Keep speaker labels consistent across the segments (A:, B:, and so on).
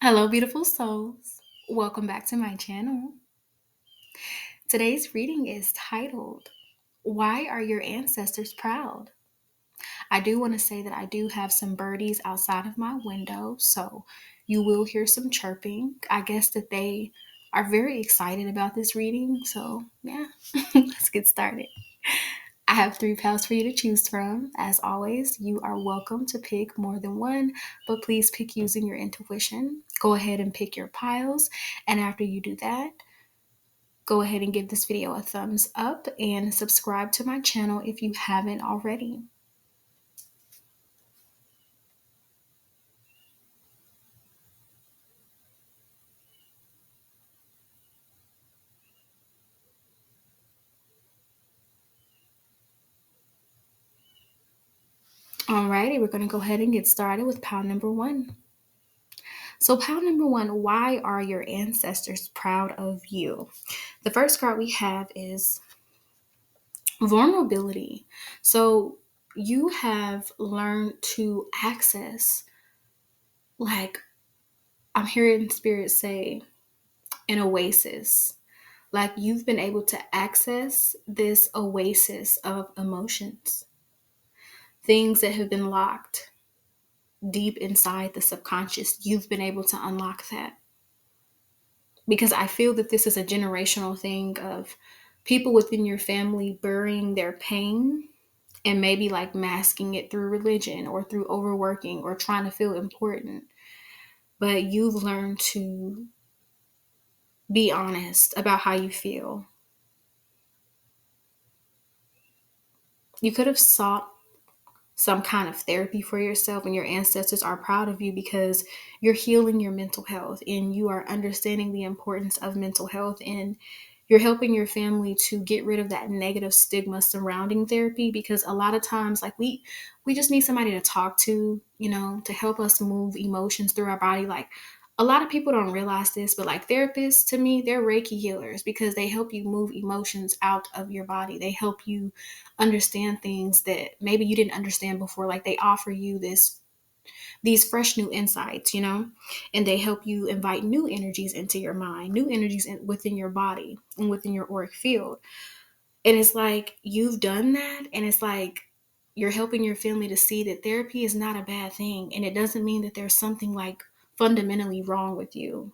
A: Hello, beautiful souls. Welcome back to my channel. Today's reading is titled, Why Are Your Ancestors Proud? I do want to say that I do have some birdies outside of my window, so you will hear some chirping. I guess that they are very excited about this reading, so yeah, let's get started. I have three pals for you to choose from. As always, you are welcome to pick more than one, but please pick using your intuition. Go ahead and pick your piles, and after you do that, go ahead and give this video a thumbs up and subscribe to my channel if you haven't already. Alrighty, we're going to go ahead and get started with pile number one. So, pile number one, why are your ancestors proud of you? The first card we have is vulnerability. So, you have learned to access, like, I'm hearing spirit say, an oasis. Like, you've been able to access this oasis of emotions, things that have been locked deep inside the subconscious. You've been able to unlock that. Because I feel that this is a generational thing of people within your family burying their pain and maybe like masking it through religion or through overworking or trying to feel important. But you've learned to be honest about how you feel. You could have sought some kind of therapy for yourself, and your ancestors are proud of you because you're healing your mental health and you are understanding the importance of mental health, and you're helping your family to get rid of that negative stigma surrounding therapy, because a lot of times like we just need somebody to talk to, to help us move emotions through our body. Like, a lot of people don't realize this, but like therapists, to me, they're Reiki healers because they help you move emotions out of your body. They help you understand things that maybe you didn't understand before. Like, they offer you these fresh new insights, and they help you invite new energies into your mind, new energies within your body and within your auric field. And it's like you've done that, and it's like you're helping your family to see that therapy is not a bad thing, and it doesn't mean that there's something like fundamentally wrong with you.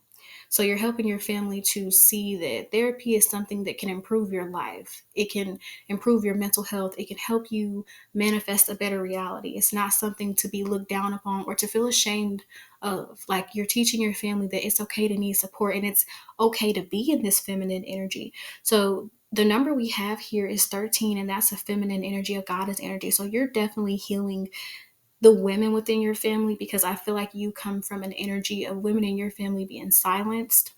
A: So you're helping your family to see that therapy is something that can improve your life. It can improve your mental health. It can help you manifest a better reality. It's not something to be looked down upon or to feel ashamed of. Like, you're teaching your family that it's okay to need support and it's okay to be in this feminine energy. So the number we have here is 13, and that's a feminine energy, a goddess energy. So you're definitely healing the women within your family, because I feel like you come from an energy of women in your family being silenced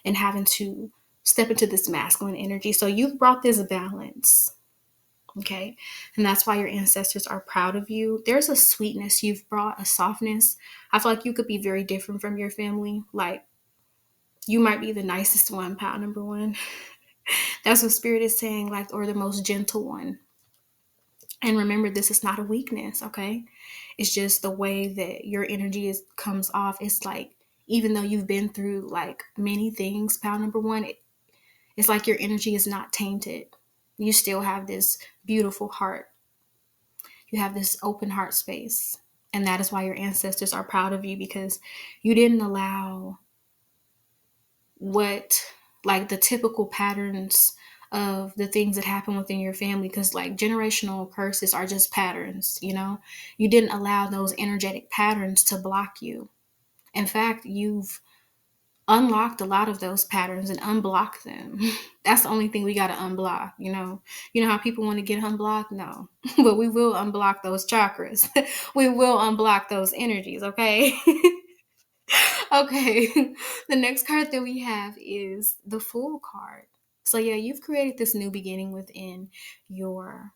A: and having to step into this masculine energy. So you've brought this balance. Okay. And that's why your ancestors are proud of you. There's a sweetness you've brought, a softness. I feel like you could be very different from your family. Like, you might be the nicest one, pile number one. That's what spirit is saying, like, or the most gentle one. And remember, this is not a weakness, okay? It's just the way that your energy comes off. It's like, even though you've been through like many things, pile number one, it's like your energy is not tainted. You still have this beautiful heart. You have this open heart space. And that is why your ancestors are proud of you, because you didn't allow what, like, the typical patterns of the things that happen within your family, because like generational curses are just patterns. You didn't allow those energetic patterns to block you. In fact, you've unlocked a lot of those patterns and unblocked them. That's the only thing we got to unblock. How people want to get unblocked? No. But we will unblock those chakras. We will unblock those energies, okay? Okay, the next card that we have is the Fool card. So yeah, you've created this new beginning within your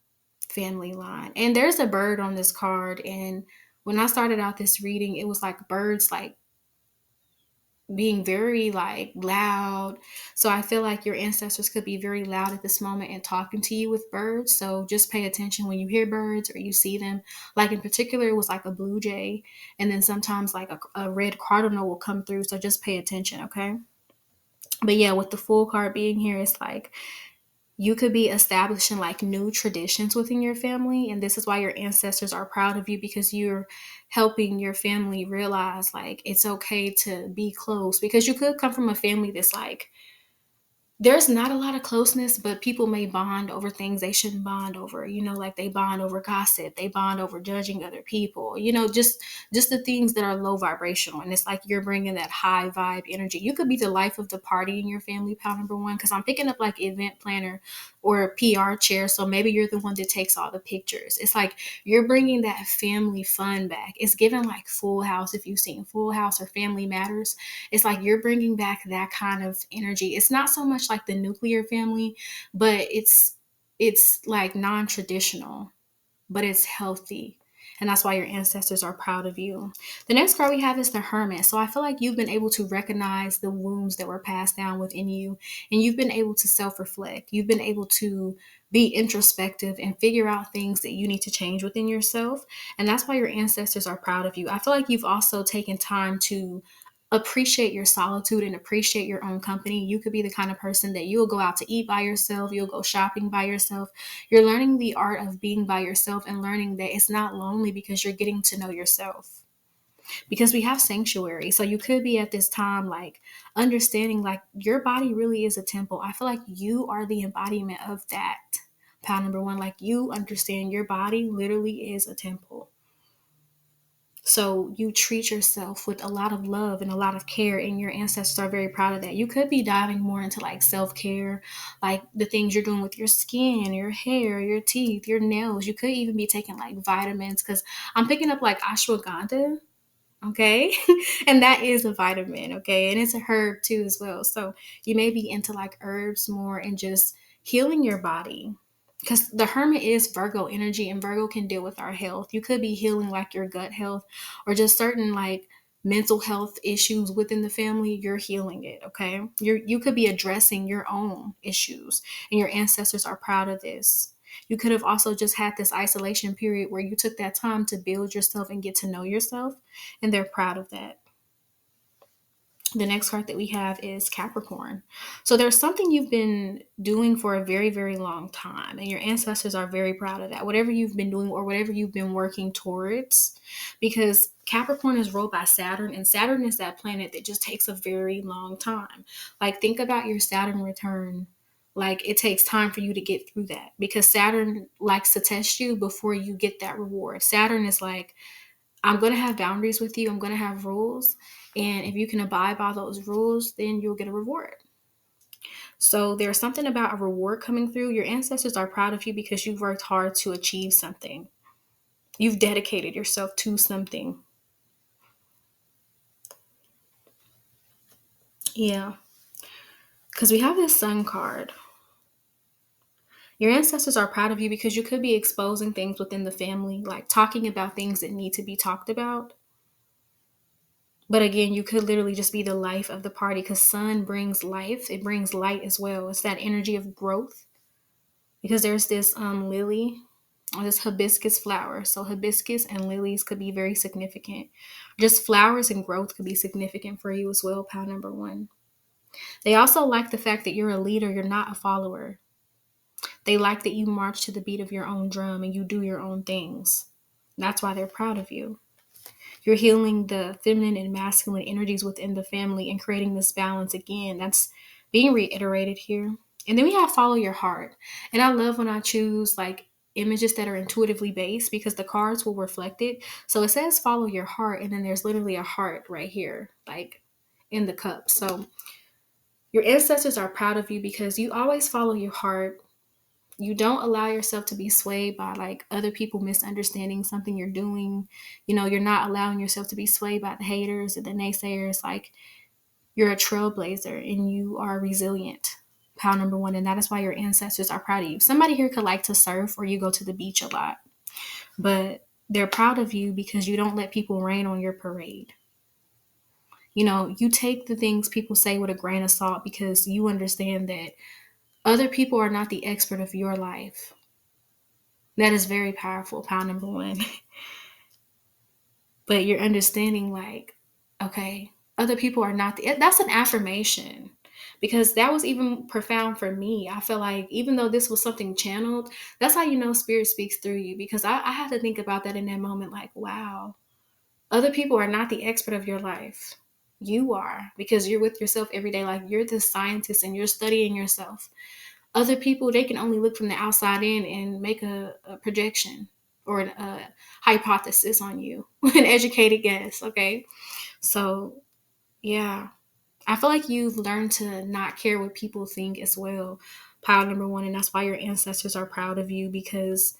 A: family line. And there's a bird on this card, and when I started out this reading, it was like birds like being very like loud. So I feel like your ancestors could be very loud at this moment and talking to you with birds. So just pay attention when you hear birds or you see them. Like in particular, it was like a blue jay, and then sometimes like a red cardinal will come through. So just pay attention, okay? But yeah, with the full card being here, it's like you could be establishing like new traditions within your family, and this is why your ancestors are proud of you, because you're helping your family realize like it's okay to be close, because you could come from a family that's like there's not a lot of closeness, but people may bond over things they shouldn't bond over. Like they bond over gossip, they bond over judging other people. Just the things that are low vibrational. And it's like you're bringing that high vibe energy. You could be the life of the party in your family, pal number one, because I'm picking up like event planner or a PR chair. So maybe you're the one that takes all the pictures. It's like you're bringing that family fun back. It's given like Full House. If you've seen Full House or Family Matters, it's like you're bringing back that kind of energy. It's not so much like the nuclear family, but it's like non-traditional, but it's healthy. And that's why your ancestors are proud of you. The next card we have is the Hermit. So I feel like you've been able to recognize the wounds that were passed down within you, and you've been able to self-reflect. You've been able to be introspective and figure out things that you need to change within yourself. And that's why your ancestors are proud of you. I feel like you've also taken time to appreciate your solitude and appreciate your own company. You could be the kind of person that you'll go out to eat by yourself, you'll go shopping by yourself. You're learning the art of being by yourself and learning that it's not lonely, because you're getting to know yourself. Because we have sanctuary. So you could be at this time like understanding like your body really is a temple. I feel like you are the embodiment of that. Pile number one, like you understand your body literally is a temple. So you treat yourself with a lot of love and a lot of care, and your ancestors are very proud of that. You could be diving more into like self-care, like the things you're doing with your skin, your hair, your teeth, your nails. You could even be taking like vitamins, because I'm picking up like ashwagandha, okay? And that is a vitamin, okay? And it's a herb too as well. So you may be into like herbs more and just healing your body, because the Hermit is Virgo energy, and Virgo can deal with our health. You could be healing like your gut health or just certain like mental health issues within the family. You're healing it, okay? You could be addressing your own issues, and your ancestors are proud of this. You could have also just had this isolation period where you took that time to build yourself and get to know yourself, and they're proud of that. The next card that we have is Capricorn. So there's something you've been doing for a very, very long time, and your ancestors are very proud of that. Whatever you've been doing or whatever you've been working towards, because Capricorn is ruled by Saturn, and Saturn is that planet that just takes a very long time. Like, think about your Saturn return. Like, it takes time for you to get through that, because Saturn likes to test you before you get that reward. Saturn is like, I'm going to have boundaries with you. I'm going to have rules. And if you can abide by those rules, then you'll get a reward. So there's something about a reward coming through. Your ancestors are proud of you because you've worked hard to achieve something. You've dedicated yourself to something. Yeah. Because we have this Sun card. Your ancestors are proud of you because you could be exposing things within the family, like talking about things that need to be talked about. But again, you could literally just be the life of the party, because sun brings life. It brings light as well. It's that energy of growth, because there's this lily or this hibiscus flower. So hibiscus and lilies could be very significant. Just flowers and growth could be significant for you as well, pile number one. They also like the fact that you're a leader. You're not a follower. They like that you march to the beat of your own drum and you do your own things. That's why they're proud of you. You're healing the feminine and masculine energies within the family and creating this balance again. That's being reiterated here. And then we have follow your heart. And I love when I choose like images that are intuitively based, because the cards will reflect it. So it says follow your heart, and then there's literally a heart right here, like in the cup. So your ancestors are proud of you because you always follow your heart. You don't allow yourself to be swayed by like other people misunderstanding something you're doing. You're not allowing yourself to be swayed by the haters and the naysayers. Like, you're a trailblazer and you are resilient. Pile number one. And that is why your ancestors are proud of you. Somebody here could like to surf or you go to the beach a lot, but they're proud of you because you don't let people rain on your parade. You take the things people say with a grain of salt because you understand that other people are not the expert of your life. That is very powerful, pound number one. But you're understanding, like, okay, other people are not that's an affirmation, because that was even profound for me. I feel like even though this was something channeled, that's how you know spirit speaks through you, because I had to think about that in that moment, like, wow, other people are not the expert of your life. You are, because you're with yourself every day. Like, you're the scientist and you're studying yourself. Other people, they can only look from the outside in and make a projection or a hypothesis on you, an educated guess. Okay. So, yeah, I feel like you've learned to not care what people think as well. Pile number one. And that's why your ancestors are proud of you, because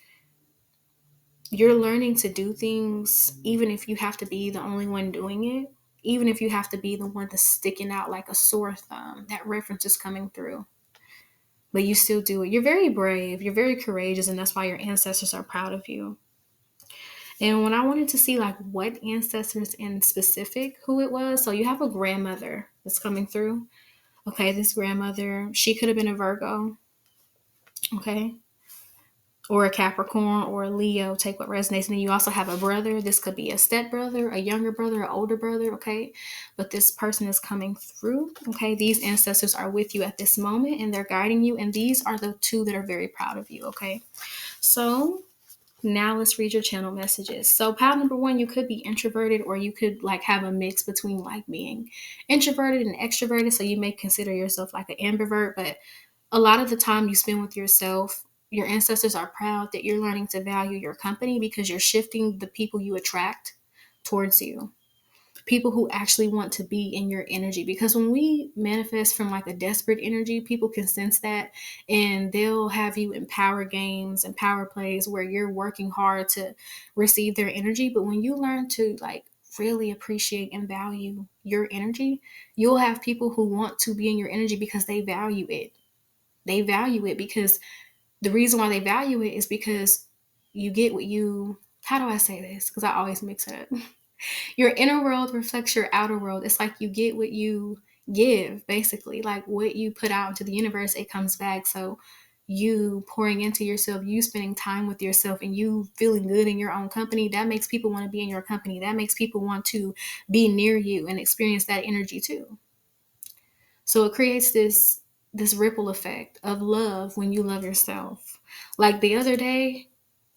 A: you're learning to do things, even if you have to be the only one doing it, even if you have to be the one that's sticking out like a sore thumb. That reference is coming through, but you still do it. You're very brave, you're very courageous, and that's why your ancestors are proud of you. And when I wanted to see like what ancestors in specific, who it was, so you have a grandmother that's coming through. Okay, this grandmother, she could have been a Virgo, okay, or a Capricorn or a Leo. Take what resonates. And then you also have a brother. This could be a step brother, a younger brother, an older brother, okay? But this person is coming through, okay? These ancestors are with you at this moment and they're guiding you. And these are the two that are very proud of you, okay? So now let's read your channel messages. So pile number one, you could be introverted, or you could like have a mix between like being introverted and extroverted. So you may consider yourself like an ambivert, but a lot of the time you spend with yourself, your ancestors are proud that you're learning to value your company, because you're shifting the people you attract towards you. People who actually want to be in your energy. Because when we manifest from like a desperate energy, people can sense that, and they'll have you in power games and power plays where you're working hard to receive their energy. But when you learn to like really appreciate and value your energy, you'll have people who want to be in your energy because they value it. They value it because the reason why they value it is because you get what you, how do I say this? Because I always mix it up. Your inner world reflects your outer world. It's like you get what you give, basically. Like what you put out into the universe, it comes back. So you pouring into yourself, you spending time with yourself, and you feeling good in your own company, that makes people want to be in your company. That makes people want to be near you and experience that energy too. So it creates this ripple effect of love when you love yourself. Like the other day,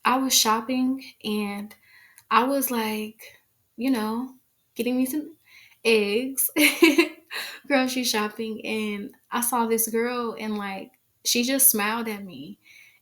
A: I was shopping and I was like, you know, getting me some eggs, grocery shopping, and I saw this girl and like she just smiled at me.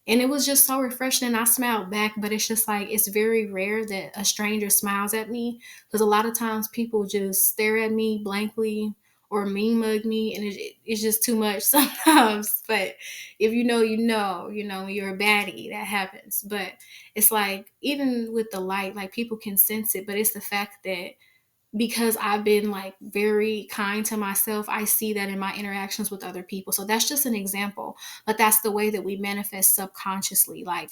A: And it was just so refreshing. And I smiled back, but it's just like it's very rare that a stranger smiles at me, because a lot of times people just stare at me blankly or mean mug me, and it's just too much sometimes. But if you know, when you're a baddie, that happens. But it's like even with the light, like people can sense it, but it's the fact that because I've been like very kind to myself, I see that in my interactions with other people. So that's just an example, but that's the way that we manifest subconsciously. Like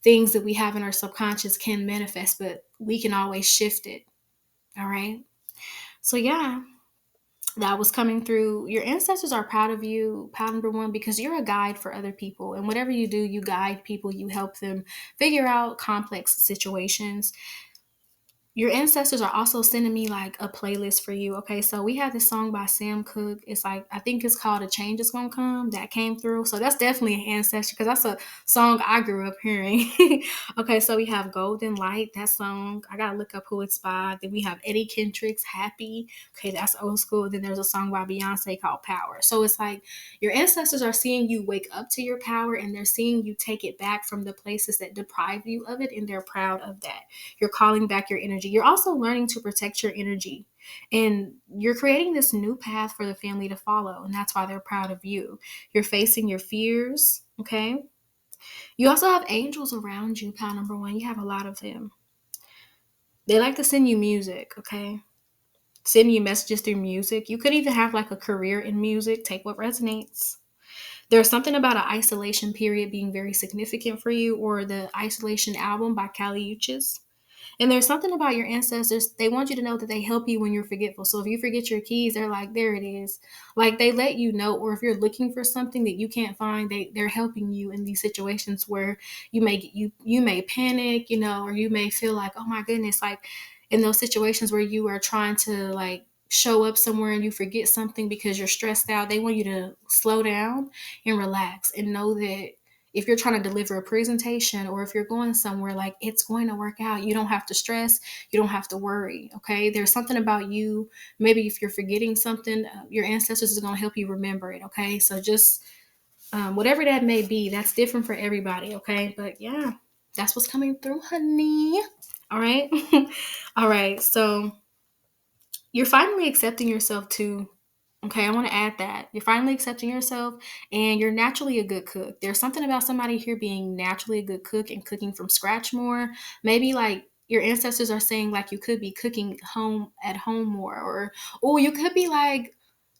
A: things that we have in our subconscious can manifest, but we can always shift it. All right. So yeah, that was coming through. Your ancestors are proud of you, proud number one, because you're a guide for other people. And whatever you do, you guide people, you help them figure out complex situations. Your ancestors are also sending me like a playlist for you. Okay, so we have this song by Sam Cooke. It's like, I think it's called A Change Is Gonna Come, that came through. So that's definitely an ancestor, because that's a song I grew up hearing. Okay, so we have Golden Light, that song. I gotta look up who it's by. Then we have Eddie Kendrick's Happy. Okay, that's old school. Then there's a song by Beyonce called Power. So it's like your ancestors are seeing you wake up to your power, and they're seeing you take it back from the places that deprive you of it, and they're proud of that. You're calling back your energy. You're also learning to protect your energy, and you're creating this new path for the family to follow. And that's why they're proud of you. You're facing your fears. Okay. You also have angels around you, pal number one. You have a lot of them. They like to send you music. Okay. Send you messages through music. You could even have like a career in music. Take what resonates. There's something about an isolation period being very significant for you, or the Isolation album by Kali Uchis. And there's something about your ancestors, they want you to know that they help you when you're forgetful. So if you forget your keys, they're like, there it is. Like they let you know, or if you're looking for something that you can't find, they're helping you in these situations where you may panic, or you may feel like, oh my goodness, like in those situations where you are trying to like show up somewhere and you forget something because you're stressed out. They want you to slow down and relax and know that if you're trying to deliver a presentation or if you're going somewhere, like it's going to work out. You don't have to stress. You don't have to worry. Okay. There's something about you. Maybe if you're forgetting something, your ancestors is going to help you remember it. Okay. So just whatever that may be, that's different for everybody. Okay. But yeah, that's what's coming through, honey. All right. All right. So you're finally accepting yourself too. Okay, I want to add that. You're finally accepting yourself and you're naturally a good cook. There's something about somebody here being naturally a good cook and cooking from scratch more. Maybe like your ancestors are saying like you could be cooking home at home more, or oh, you could be like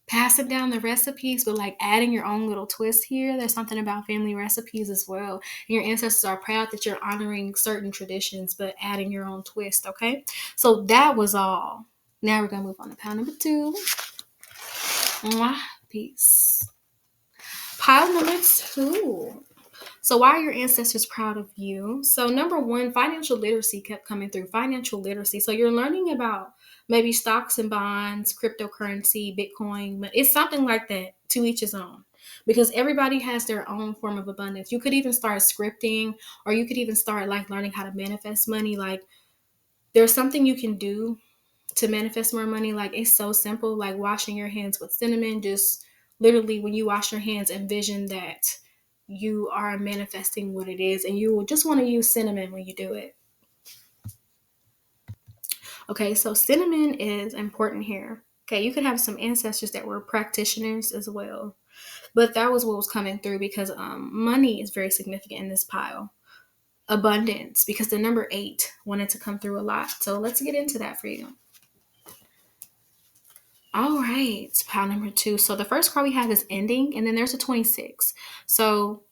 A: passing down the recipes but like adding your own little twist here. There's something about family recipes as well. And your ancestors are proud that you're honoring certain traditions but adding your own twist, okay? So that was all. Now we're going to move on to pile number 2. Mwah. Peace. Pile number 2. So why are your ancestors proud of you? So number 1, financial literacy kept coming through. Financial literacy. So you're learning about maybe stocks and bonds, cryptocurrency, Bitcoin, but it's something like that, to each his own. Because everybody has their own form of abundance. You could even start scripting, or you could even start like learning how to manifest money. Like there's something you can do to manifest more money. Like it's so simple, like washing your hands with cinnamon. Just literally when you wash your hands, envision that you are manifesting what it is, and you will just want to use cinnamon when you do it. Okay, so cinnamon is important here. Okay, you could have some ancestors that were practitioners as well, but that was what was coming through because money is very significant in this pile. Abundance, because the number 8 wanted to come through a lot. So let's get into that for you. All right, pile number 2. So the first card we have is ending, and then there's a 26. So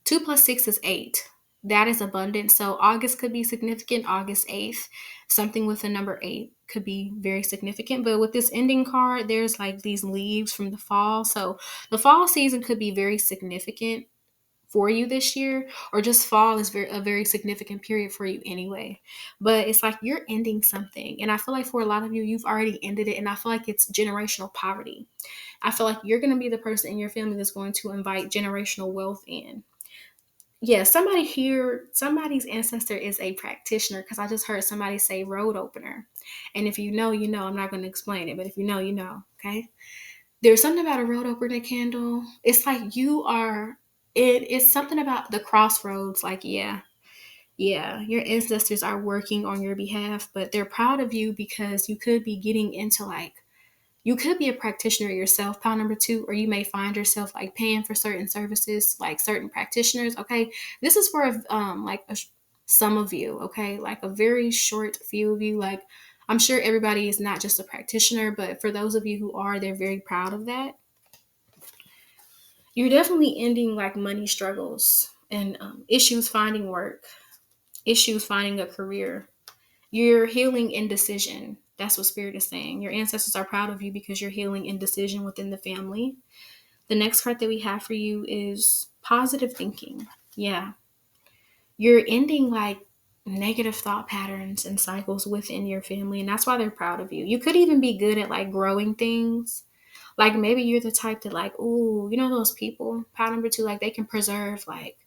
A: 2 plus 6 is 8. That is abundant. So August could be significant. August 8th, something with the number 8 could be very significant. But with this ending card, there's like these leaves from the fall. So the fall season could be very significant for you this year, or just fall is a very significant period for you anyway. But it's like you're ending something, and I feel like for a lot of you, you've already ended it, and I feel like it's generational poverty. I feel like you're going to be the person in your family that's going to invite generational wealth in. Yeah, somebody here, somebody's ancestor is a practitioner, because I just heard somebody say road opener. And if you know, you know. I'm not going to explain it, but if you know, you know. Okay. There's something about a road opener candle. It's like you are, it's something about the crossroads. Like, yeah, your ancestors are working on your behalf, but they're proud of you because you could be getting into like, you could be a practitioner yourself, pile number 2, or you may find yourself like paying for certain services, like certain practitioners. Okay. This is for some of you. Okay. Like a very short few of you. Like, I'm sure everybody is not just a practitioner, but for those of you who are, they're very proud of that. You're definitely ending like money struggles and issues finding work, issues finding a career. You're healing indecision. That's what Spirit is saying. Your ancestors are proud of you because you're healing indecision within the family. The next card that we have for you is positive thinking. Yeah. You're ending like negative thought patterns and cycles within your family, and that's why they're proud of you. You could even be good at like growing things. Like maybe you're the type that like, ooh, you know those people, pile number 2, like they can preserve like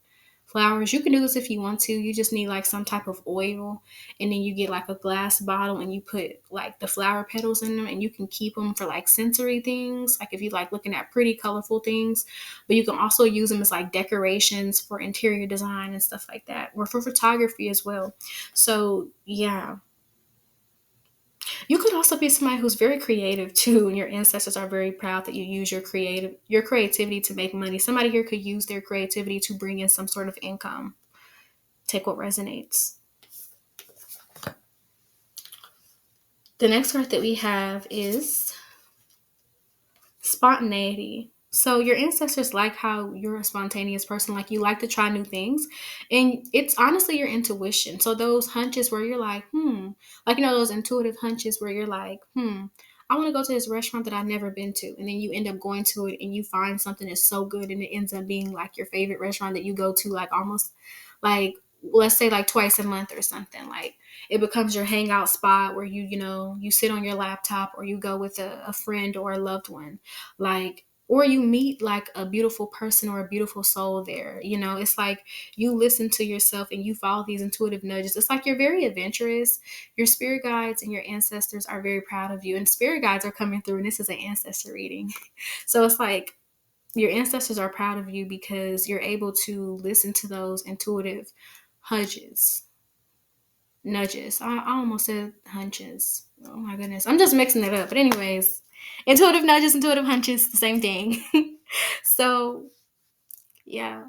A: flowers. You can do this if you want to. You just need like some type of oil, and then you get like a glass bottle and you put like the flower petals in them, and you can keep them for like sensory things. Like if you like looking at pretty colorful things, but you can also use them as like decorations for interior design and stuff like that, or for photography as well. So yeah, you could also be somebody who's very creative too, and your ancestors are very proud that you use your creativity to make money. Somebody here could use their creativity to bring in some sort of income. Take what resonates. The next card that we have is spontaneity. So your ancestors like how you're a spontaneous person, like you like to try new things. And it's honestly your intuition. So those hunches where you're like, like those intuitive hunches where you're like, I want to go to this restaurant that I've never been to. And then you end up going to it and you find something that's so good and it ends up being like your favorite restaurant that you go to like almost like let's say like twice a month or something. Like it becomes your hangout spot where you sit on your laptop or you go with a friend or a loved one. Like or you meet like a beautiful person or a beautiful soul there. It's like you listen to yourself and you follow these intuitive nudges. It's like you're very adventurous. Your spirit guides and your ancestors are very proud of you, and spirit guides are coming through, and this is an ancestor reading. So it's like your ancestors are proud of you because you're able to listen to those intuitive hunches, nudges. I almost said hunches. Oh my goodness. I'm just mixing it up. But anyways, intuitive nudges, intuitive hunches, the same thing. So yeah,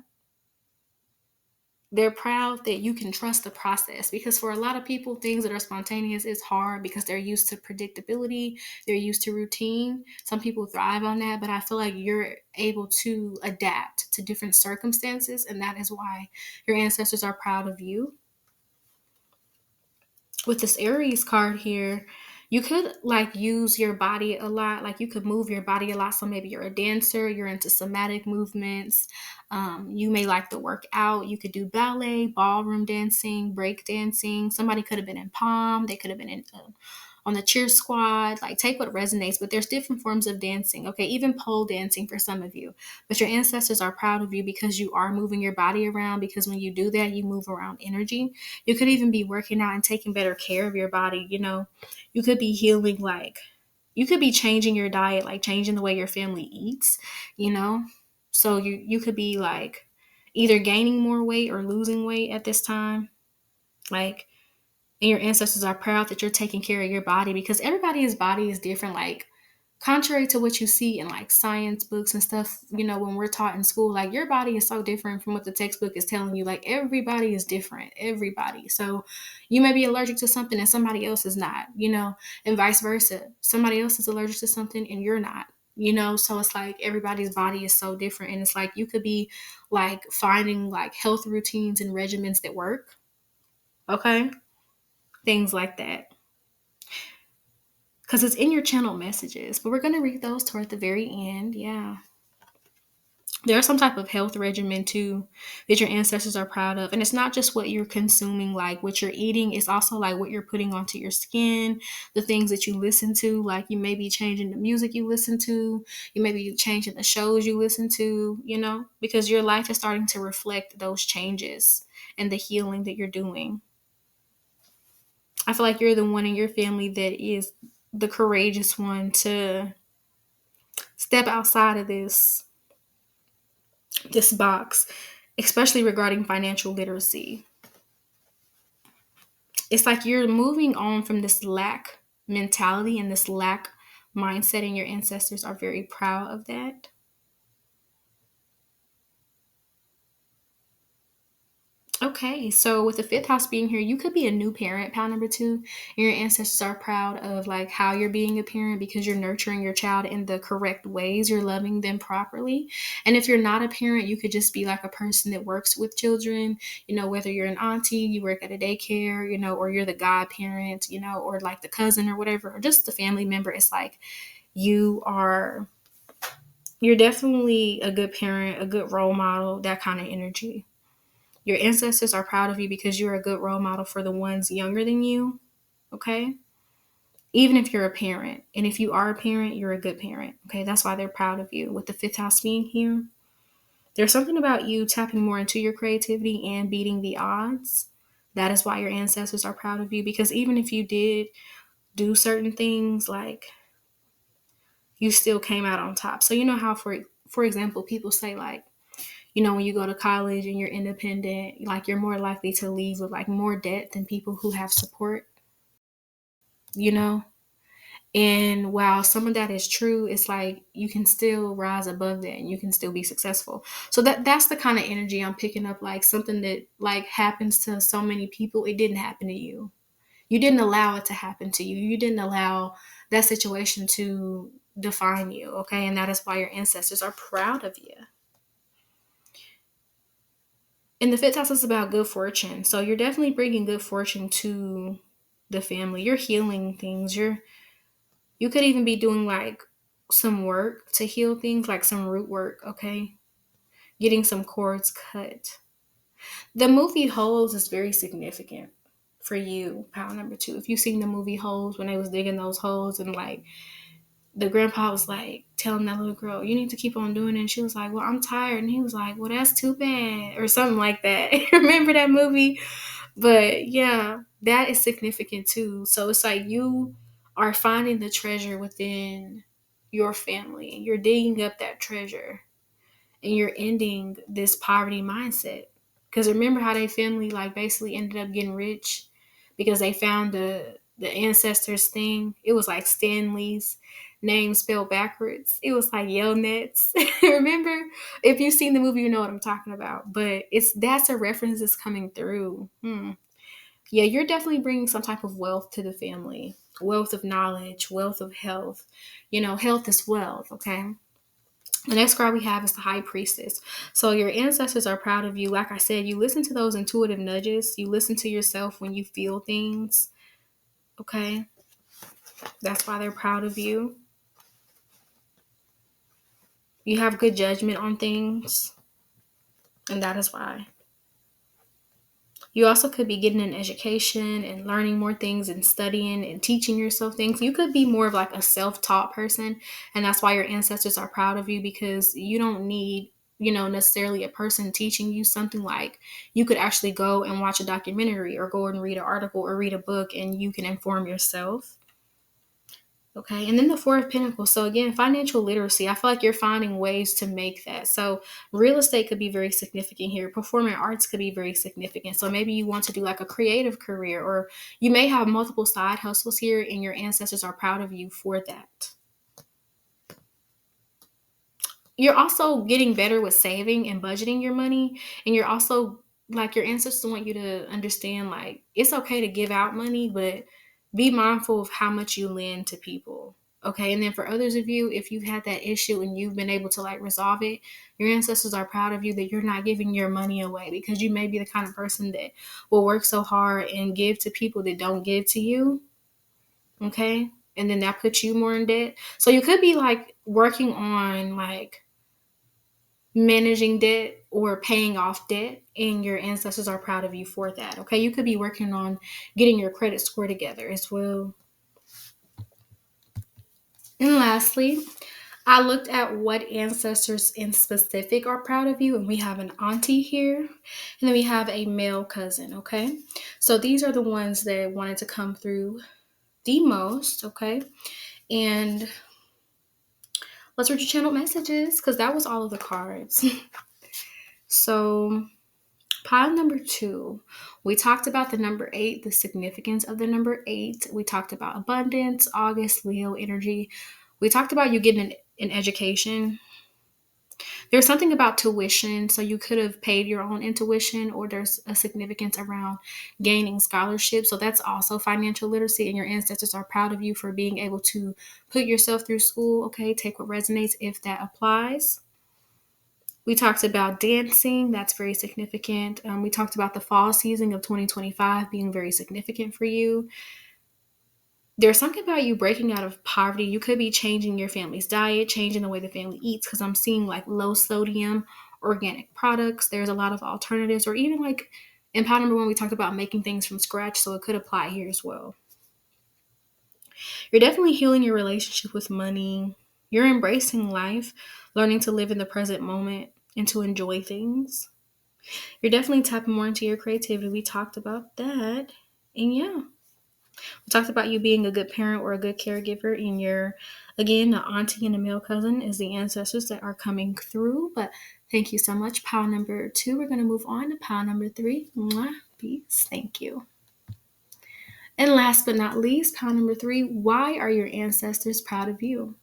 A: they're proud that you can trust the process, because for a lot of people, things that are spontaneous is hard because they're used to predictability, they're used to routine. Some people thrive on that, but I feel like you're able to adapt to different circumstances, and that is why your ancestors are proud of you. With this Aries card here, you could like use your body a lot. Like you could move your body a lot. So maybe you're a dancer, you're into somatic movements. You may like to work out. You could do ballet, ballroom dancing, break dancing. Somebody could have been in palm. They could have been in on the cheer squad. Like take what resonates, but there's different forms of dancing. Okay, even pole dancing for some of you. But your ancestors are proud of you because you are moving your body around, because when you do that, you move around energy. You could even be working out and taking better care of your body. You could be healing, like you could be changing your diet, like changing the way your family eats, you know? So you could be like either gaining more weight or losing weight at this time. Like, and your ancestors are proud that you're taking care of your body, because everybody's body is different. Like contrary to what you see in like science books and stuff, when we're taught in school, like your body is so different from what the textbook is telling you. Like everybody is different, everybody. So you may be allergic to something and somebody else is not, and vice versa. Somebody else is allergic to something and you're not. So it's like everybody's body is so different, and it's like you could be like finding like health routines and regimens that work. Okay, things like that, because it's in your channel messages. But we're going to read those toward the very end. Yeah. There's some type of health regimen too that your ancestors are proud of. And it's not just what you're consuming, like what you're eating. It's also like what you're putting onto your skin, the things that you listen to. Like you may be changing the music you listen to. You may be changing the shows you listen to, because your life is starting to reflect those changes and the healing that you're doing. I feel like you're the one in your family that is the courageous one to step outside of this box, especially regarding financial literacy. It's like you're moving on from this lack mentality and this lack mindset, and your ancestors are very proud of that. Okay, so with the fifth house being here, you could be a new parent, pile number two, and your ancestors are proud of like how you're being a parent, because you're nurturing your child in the correct ways. You're loving them properly. And if you're not a parent, you could just be like a person that works with children, whether you're an auntie, you work at a daycare, or you're the godparent, or like the cousin or whatever, or just the family member. It's like you're definitely a good parent, a good role model, that kind of energy. Your ancestors are proud of you because you're a good role model for the ones younger than you, okay? Even if you're a parent. And if you are a parent, you're a good parent, okay? That's why they're proud of you. With the fifth house being here, there's something about you tapping more into your creativity and beating the odds. That is why your ancestors are proud of you, because even if you did do certain things, like you still came out on top. So you know how, for example, people say like, when you go to college and you're independent, like you're more likely to leave with like more debt than people who have support, you know? And while some of that is true, it's like you can still rise above that and you can still be successful. So that's the kind of energy I'm picking up, like something that like happens to so many people. It didn't happen to you. You didn't allow it to happen to you. You didn't allow that situation to define you, okay? And that is why your ancestors are proud of you. And the fifth house is about good fortune. So you're definitely bringing good fortune to the family. You're healing things. You could even be doing like some work to heal things, like some root work, okay? Getting some cords cut. The movie Holes is very significant for you, pile number two. If you've seen the movie Holes, when they was digging those holes and like the grandpa was like telling that little girl, you need to keep on doing it. And she was like, well, I'm tired. And he was like, well, that's too bad. Or something like that. Remember that movie? But yeah, that is significant too. So it's like you are finding the treasure within your family. You're digging up that treasure and you're ending this poverty mindset. Because remember how they family like basically ended up getting rich because they found the ancestors thing. It was like Stanley's name spelled backwards. It was like Yell Nets. Remember? If you've seen the movie, you know what I'm talking about. But that's a reference that's coming through. Yeah, you're definitely bringing some type of wealth to the family. Wealth of knowledge, wealth of health. Health is wealth, okay? The next card we have is the High Priestess. So your ancestors are proud of you. Like I said, you listen to those intuitive nudges. You listen to yourself when you feel things. Okay? That's why they're proud of you. You have good judgment on things. And that is why. You also could be getting an education and learning more things and studying and teaching yourself things. You could be more of like a self-taught person. And that's why your ancestors are proud of you because you don't need, necessarily a person teaching you something. Like you could actually go and watch a documentary or go and read an article or read a book and you can inform yourself. Okay, and then the Four of Pentacles. So again, financial literacy. I feel like you're finding ways to make that. So real estate could be very significant here. Performing arts could be very significant. So maybe you want to do like a creative career, or you may have multiple side hustles here, and your ancestors are proud of you for that. You're also getting better with saving and budgeting your money, and you're also like your ancestors want you to understand like it's okay to give out money, but be mindful of how much you lend to people. Okay, and then for others of you, if you've had that issue and you've been able to like resolve it, your ancestors are proud of you that you're not giving your money away, because you may be the kind of person that will work so hard and give to people that don't give to you. Okay, and then that puts you more in debt. So you could be like working on like managing debt or paying off debt, and your ancestors are proud of you for that. Okay, you could be working on getting your credit score together as well. And lastly, I looked at what ancestors in specific are proud of you, and we have an auntie here, and then we have a male cousin. Okay, so these are the ones that wanted to come through the most. Okay, and let's read your channel messages because that was all of the cards. So pile number two, we talked about the number 8, the significance of the number 8. We talked about abundance, August, Leo energy. We talked about you getting an education. There's something about tuition, so you could have paid your own intuition, or there's a significance around gaining scholarship. So that's also financial literacy, and your ancestors are proud of you for being able to put yourself through school. Okay, take what resonates if that applies. We talked about dancing. That's very significant. We talked about the fall season of 2025 being very significant for you. There's something about you breaking out of poverty. You could be changing your family's diet, changing the way the family eats, because I'm seeing like low sodium organic products. There's a lot of alternatives, or even like in pile number 1, we talked about making things from scratch, so it could apply here as well. You're definitely healing your relationship with money. You're embracing life, learning to live in the present moment and to enjoy things. You're definitely tapping more into your creativity. We talked about that. And yeah, we talked about you being a good parent or a good caregiver. And you're, again, the auntie and the male cousin is the ancestors that are coming through. But thank you so much. Pile number 2, we're going to move on to pile number 3. Mwah, peace. Thank you. And last but not least, pile number 3, why are your ancestors proud of you?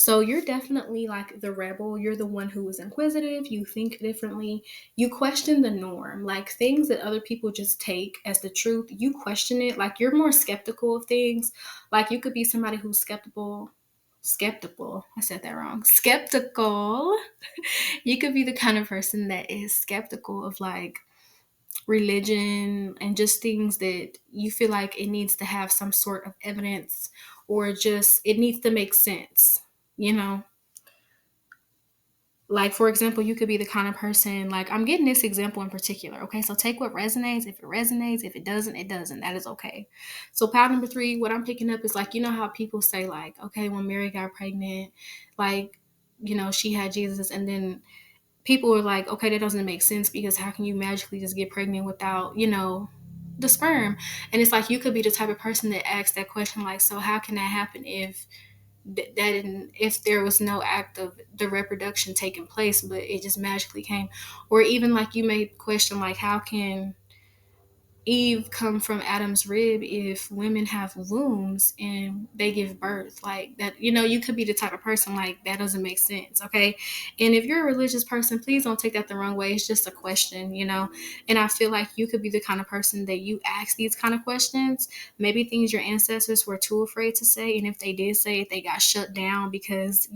A: So you're definitely like the rebel. You're the one who is inquisitive. You think differently. You question the norm. Like things that other people just take as the truth, you question it. Like you're more skeptical of things. Like you could be somebody who's skeptical. Skeptical. I said that wrong. Skeptical. You could be the kind of person that is skeptical of like religion and just things that you feel like it needs to have some sort of evidence or just it needs to make sense, you know? Like, for example, you could be the kind of person, like, I'm getting this example in particular. Okay. So take what resonates. If it resonates, if it doesn't, it doesn't. That is okay. So, pound number three, what I'm picking up is like, you know how people say, like, okay, when Mary got pregnant, like, she had Jesus. And then people were like, okay, that doesn't make sense because how can you magically just get pregnant without, the sperm? And it's like, you could be the type of person that asks that question, like, so how can that happen if if there was no act of the reproduction taking place, but it just magically came? Or even like you may question like how can Eve come from Adam's rib if women have wombs and they give birth? Like that, you could be the type of person like that doesn't make sense. Okay. And if you're a religious person, please don't take that the wrong way. It's just a question. And I feel like you could be the kind of person that you ask these kind of questions, maybe things your ancestors were too afraid to say. And if they did say it, they got shut down because,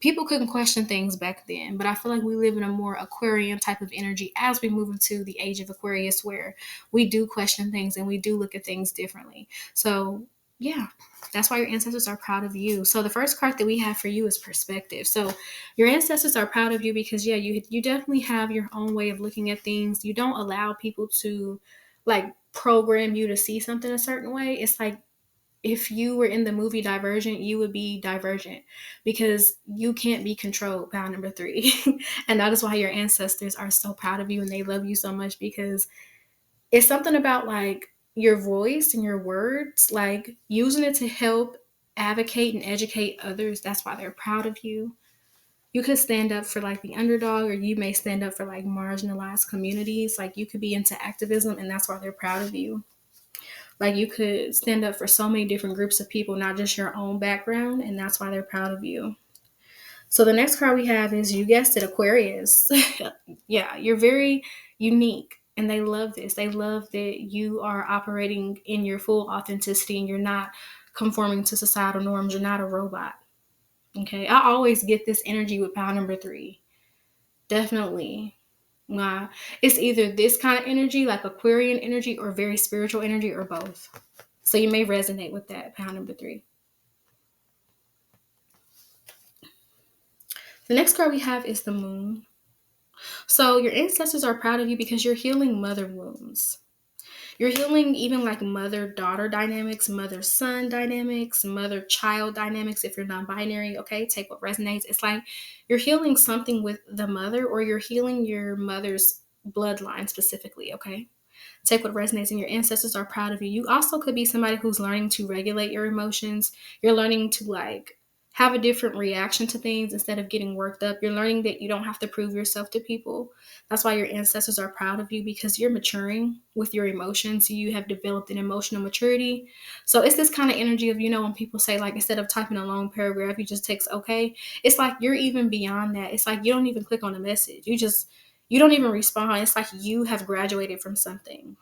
A: people couldn't question things back then, but I feel like we live in a more Aquarian type of energy as we move into the age of Aquarius, where we do question things and we do look at things differently. So, yeah, that's why your ancestors are proud of you. So, the first card that we have for you is perspective. So, your ancestors are proud of you because, yeah, you definitely have your own way of looking at things. You don't allow people to like program you to see something a certain way. It's like if you were in the movie Divergent, you would be Divergent because you can't be controlled. Pound number three. And that is why your ancestors are so proud of you and they love you so much because it's something about like your voice and your words, like using it to help advocate and educate others. That's why they're proud of you. You could stand up for like the underdog, or you may stand up for like marginalized communities. Like you could be into activism, and that's why they're proud of you. Like you could stand up for so many different groups of people, not just your own background, and that's why they're proud of you. So the next card we have is, you guessed it, Aquarius. Yeah, you're very unique, and they love this. They love that you are operating in your full authenticity and you're not conforming to societal norms. You're not a robot. Okay, I always get this energy with pound number three. Definitely. Nah, it's either this kind of energy, like Aquarian energy, or very spiritual energy, or both. So you may resonate with that, pound number three. The next card we have is the moon. So your ancestors are proud of you because you're healing mother wounds. You're healing even like mother-daughter dynamics, mother-son dynamics, mother-child dynamics if you're non-binary, okay? Take what resonates. It's like you're healing something with the mother, or you're healing your mother's bloodline specifically, okay? Take what resonates, and your ancestors are proud of you. You also could be somebody who's learning to regulate your emotions. You're learning to like have a different reaction to things instead of getting worked up. You're learning that you don't have to prove yourself to people. That's why your ancestors are proud of you, because you're maturing with your emotions. You have developed an emotional maturity. So it's this kind of energy of, when people say like, instead of typing a long paragraph, you just text okay. It's like you're even beyond that. It's like you don't even click on the message. You don't even respond. It's like you have graduated from something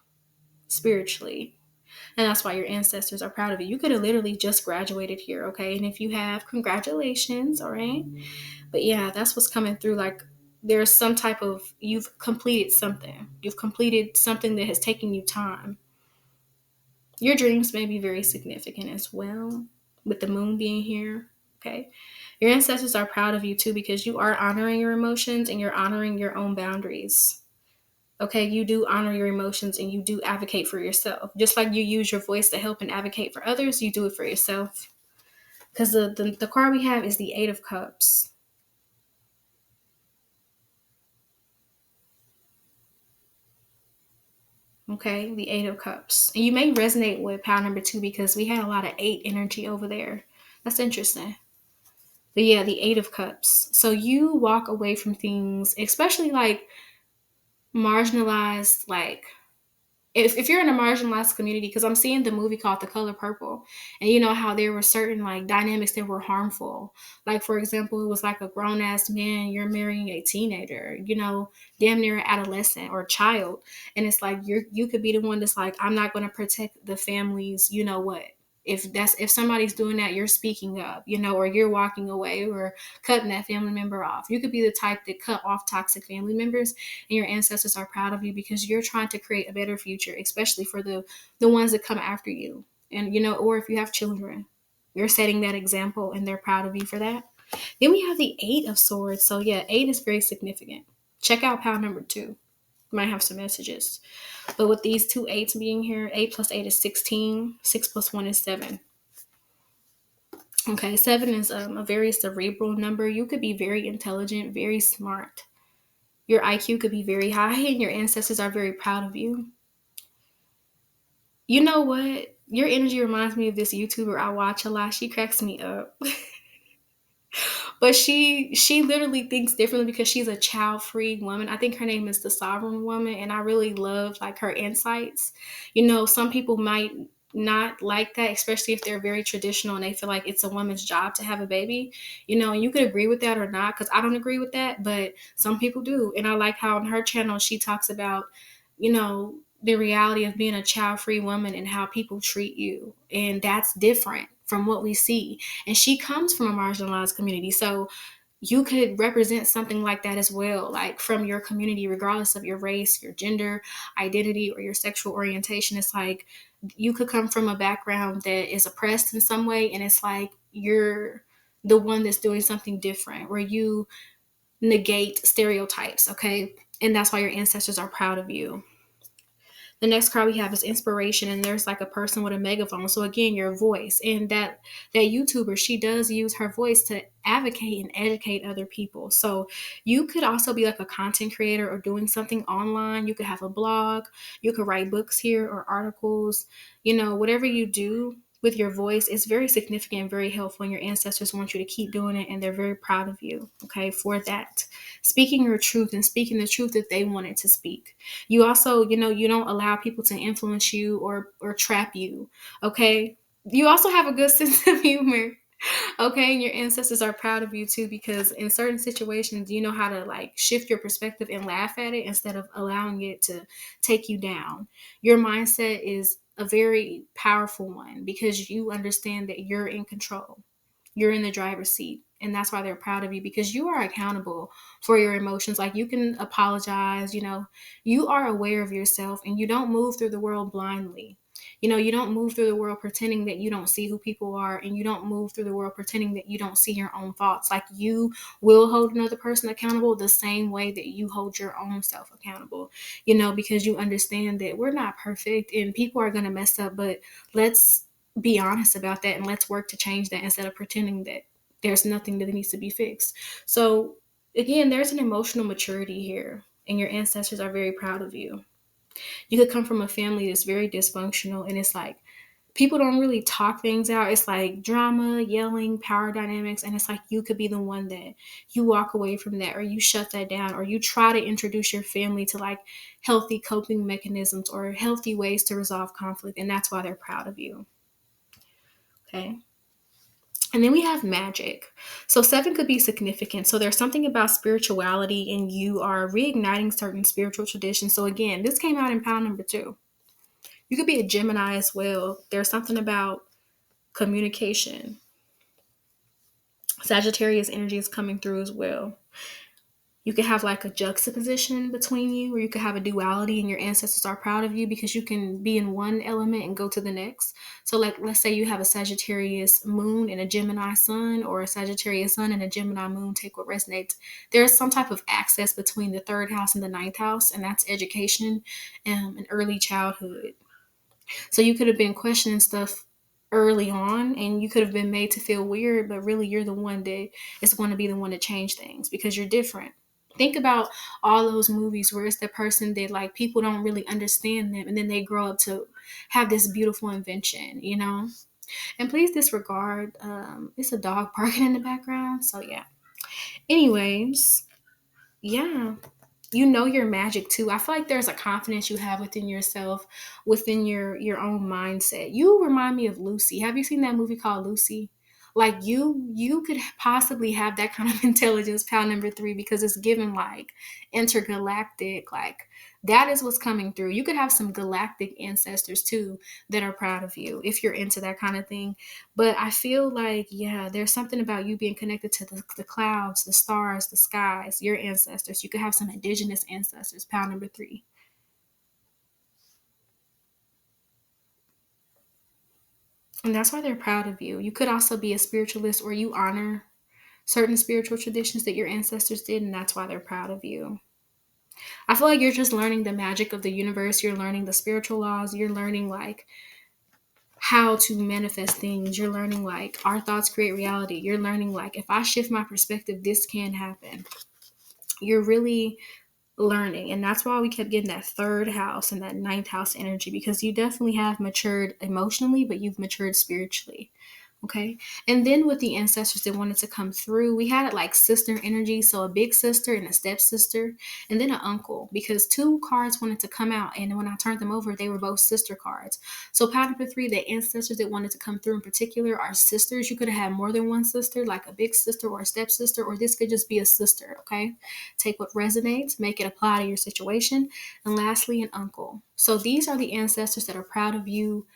A: spiritually. And that's why your ancestors are proud of you. You could have literally just graduated here, okay? And if you have, congratulations, all right? But yeah, that's what's coming through. Like there's some type of, you've completed something. You've completed something that has taken you time. Your dreams may be very significant as well, with the moon being here, okay? Your ancestors are proud of you too, because you are honoring your emotions and you're honoring your own boundaries. Okay, you do honor your emotions and you do advocate for yourself. Just like you use your voice to help and advocate for others, you do it for yourself. Because the card we have is the Eight of Cups. Okay, the Eight of Cups. And you may resonate with pound number two because we had a lot of eight energy over there. That's interesting. But yeah, the Eight of Cups. So you walk away from things, especially like marginalized, like if you're in a marginalized community, because I'm seeing the movie called The Color Purple, and you know how there were certain like dynamics that were harmful. Like for example, it was like a grown ass man, you're marrying a teenager, you know, damn near an adolescent or a child, and it's like you could be the one that's like, I'm not going to protect the families. You know what? If somebody's doing that, you're speaking up, you know, or you're walking away or cutting that family member off. You could be the type that cut off toxic family members, and your ancestors are proud of you because you're trying to create a better future, especially for the ones that come after you. And you know, or if you have children, you're setting that example and they're proud of you for that. Then we have the 8 of Swords. So yeah, 8 is very significant. Check out pile number 2. You might have some messages. But with these two eights being here, 8 plus 8 is 16. 6 plus 1 is 7. Okay, 7 is a very cerebral number. You could be very intelligent, very smart. Your IQ could be very high, and your ancestors are very proud of you. You know what? Your energy reminds me of this YouTuber I watch a lot. She cracks me up. But she literally thinks differently because she's a child-free woman. I think her name is the Sovereign Woman, and I really love like her insights. You know, some people might not like that, especially if they're very traditional and they feel like it's a woman's job to have a baby. You know, and you could agree with that or not, because I don't agree with that, but some people do. And I like how on her channel she talks about, you know, the reality of being a child-free woman and how people treat you, and that's different from what we see. And she comes from a marginalized community. So you could represent something like that as well, like from your community, regardless of your race, your gender identity, or your sexual orientation. It's like you could come from a background that is oppressed in some way, and it's like you're the one that's doing something different, where you negate stereotypes, okay? And that's why your ancestors are proud of you. The next card we have is inspiration, and there's like a person with a megaphone. So again, your voice. And that YouTuber, she does use her voice to advocate and educate other people. So you could also be like a content creator or doing something online. You could have a blog, you could write books here or articles. You know, whatever you do with your voice is very significant and very helpful, and your ancestors want you to keep doing it, and they're very proud of you, okay, for that. Speaking your truth and speaking the truth that they wanted to speak. You also, you know, you don't allow people to influence you or trap you, okay? You also have a good sense of humor, okay? And your ancestors are proud of you too, because in certain situations, you know how to like shift your perspective and laugh at it instead of allowing it to take you down. Your mindset is a very powerful one because you understand that you're in control. You're in the driver's seat. And that's why they're proud of you, because you are accountable for your emotions. Like you can apologize, you know, you are aware of yourself, and you don't move through the world blindly. You know, you don't move through the world pretending that you don't see who people are, and you don't move through the world pretending that you don't see your own faults. Like you will hold another person accountable the same way that you hold your own self accountable, you know, because you understand that we're not perfect and people are going to mess up, but let's be honest about that and let's work to change that instead of pretending that there's nothing that needs to be fixed. So again, there's an emotional maturity here, and your ancestors are very proud of you. You could come from a family that's very dysfunctional, and it's like people don't really talk things out. It's like drama, yelling, power dynamics, and it's like you could be the one that you walk away from that, or you shut that down, or you try to introduce your family to like healthy coping mechanisms or healthy ways to resolve conflict, and that's why they're proud of you. Okay. And then we have magic. So 7 could be significant. So there's something about spirituality, and you are reigniting certain spiritual traditions. So again, this came out in pile number 2. You could be a Gemini as well. There's something about communication. Sagittarius energy is coming through as well. You could have like a juxtaposition between you, or you could have a duality, and your ancestors are proud of you because you can be in one element and go to the next. So like, let's say you have a Sagittarius moon and a Gemini sun, or a Sagittarius sun and a Gemini moon, take what resonates. There's some type of access between the 3rd house and the 9th house, and that's education and early childhood. So you could have been questioning stuff early on, and you could have been made to feel weird, but really you're the one that is going to be the one to change things because you're different. Think about all those movies where it's the person that like people don't really understand them, and then they grow up to have this beautiful invention, you know? And please disregard, it's a dog barking in the background. So yeah. Anyways, yeah. you know your magic too. I feel like there's a confidence you have within yourself, within your own mindset. You remind me of Lucy. Have you seen that movie called Lucy? Like you could possibly have that kind of intelligence, pal number three, because it's given like intergalactic, like that is what's coming through. You could have some galactic ancestors too that are proud of you if you're into that kind of thing. But I feel like, yeah, there's something about you being connected to the clouds, the stars, the skies, your ancestors. You could have some indigenous ancestors, pal number three. And that's why they're proud of you. You could also be a spiritualist or you honor certain spiritual traditions that your ancestors did, and that's why they're proud of you. I feel like you're just learning the magic of the universe. You're learning the spiritual laws. You're learning like how to manifest things. You're learning like our thoughts create reality. You're learning like if I shift my perspective, this can happen. You're really learning. And that's why we kept getting that third house and that ninth house energy, because you definitely have matured emotionally, but you've matured spiritually. Okay. And then with the ancestors that wanted to come through, we had it like sister energy. So a big sister and a stepsister, and then an uncle, because two cards wanted to come out. And when I turned them over, they were both sister cards. So pattern number three, the ancestors that wanted to come through in particular are sisters. You could have had more than one sister, like a big sister or a stepsister, or this could just be a sister. Okay. Take what resonates, make it apply to your situation. And lastly, an uncle. So these are the ancestors that are proud of you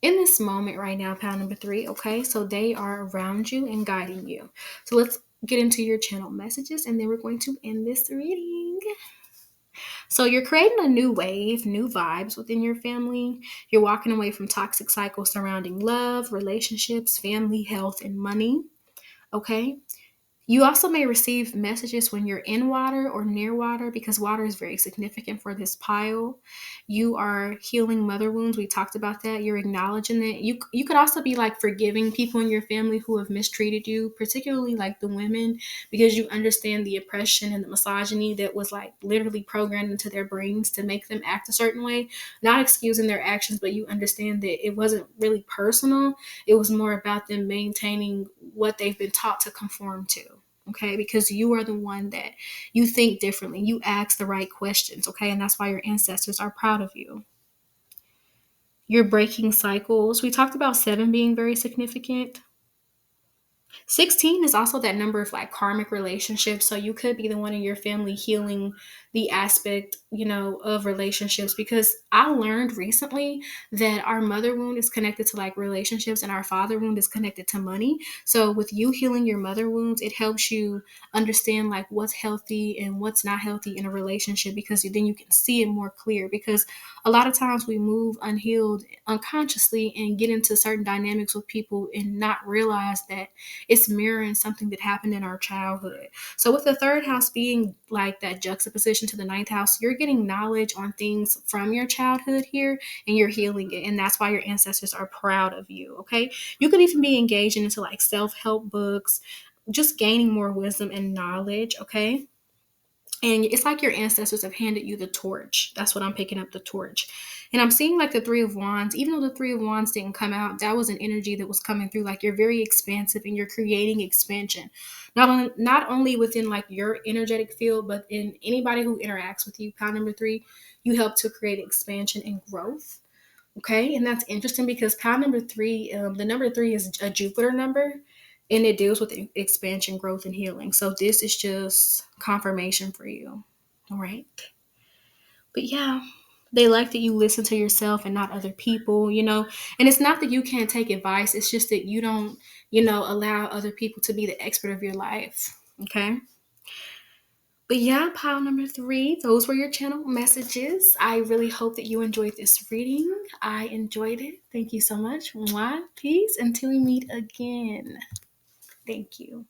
A: in this moment right now, pal number three. Okay, so they are around you and guiding you. So let's get into your channel messages, and then we're going to end this reading. So you're creating a new wave, new vibes within your family. You're walking away from toxic cycles surrounding love, relationships, family, health, and money. Okay, you also may receive messages when you're in water or near water, because water is very significant for this pile. You are healing mother wounds. We talked about that. You're acknowledging that. You could also be like forgiving people in your family who have mistreated you, particularly like the women, because you understand the oppression and the misogyny that was like literally programmed into their brains to make them act a certain way. Not excusing their actions, but you understand that it wasn't really personal. It was more about them maintaining what they've been taught to conform to. Okay, because you are the one that you think differently. You ask the right questions. Okay, and that's why your ancestors are proud of you. You're breaking cycles. We talked about seven being very significant. 16 is also that number of like karmic relationships. So you could be the one in your family healing the aspect, of relationships, because I learned recently that our mother wound is connected to like relationships and our father wound is connected to money. So with you healing your mother wounds, it helps you understand like what's healthy and what's not healthy in a relationship, because then you can see it more clear. Because a lot of times we move unhealed unconsciously and get into certain dynamics with people and not realize that it's mirroring something that happened in our childhood. So with the third house being like that juxtaposition to the ninth house, you're getting knowledge on things from your childhood here and you're healing it. And that's why your ancestors are proud of you. Okay. You could even be engaging into like self-help books, just gaining more wisdom and knowledge. Okay. And it's like your ancestors have handed you the torch. That's what I'm picking up, the torch. And I'm seeing like the Three of Wands. Even though the Three of Wands didn't come out, that was an energy that was coming through. Like you're very expansive and you're creating expansion. Not only within like your energetic field, but in anybody who interacts with you. Pound number three, you help to create expansion and growth. Okay, and that's interesting because pound number three, the number three is a Jupiter number, and it deals with expansion, growth, and healing. So this is just confirmation for you. All right, but yeah, they like that you listen to yourself and not other people. And it's not that you can't take advice; it's just that you don't, allow other people to be the expert of your life. Okay. But yeah, pile number three, those were your channel messages. I really hope that you enjoyed this reading. I enjoyed it. Thank you so much. Mwah. Peace until we meet again. Thank you.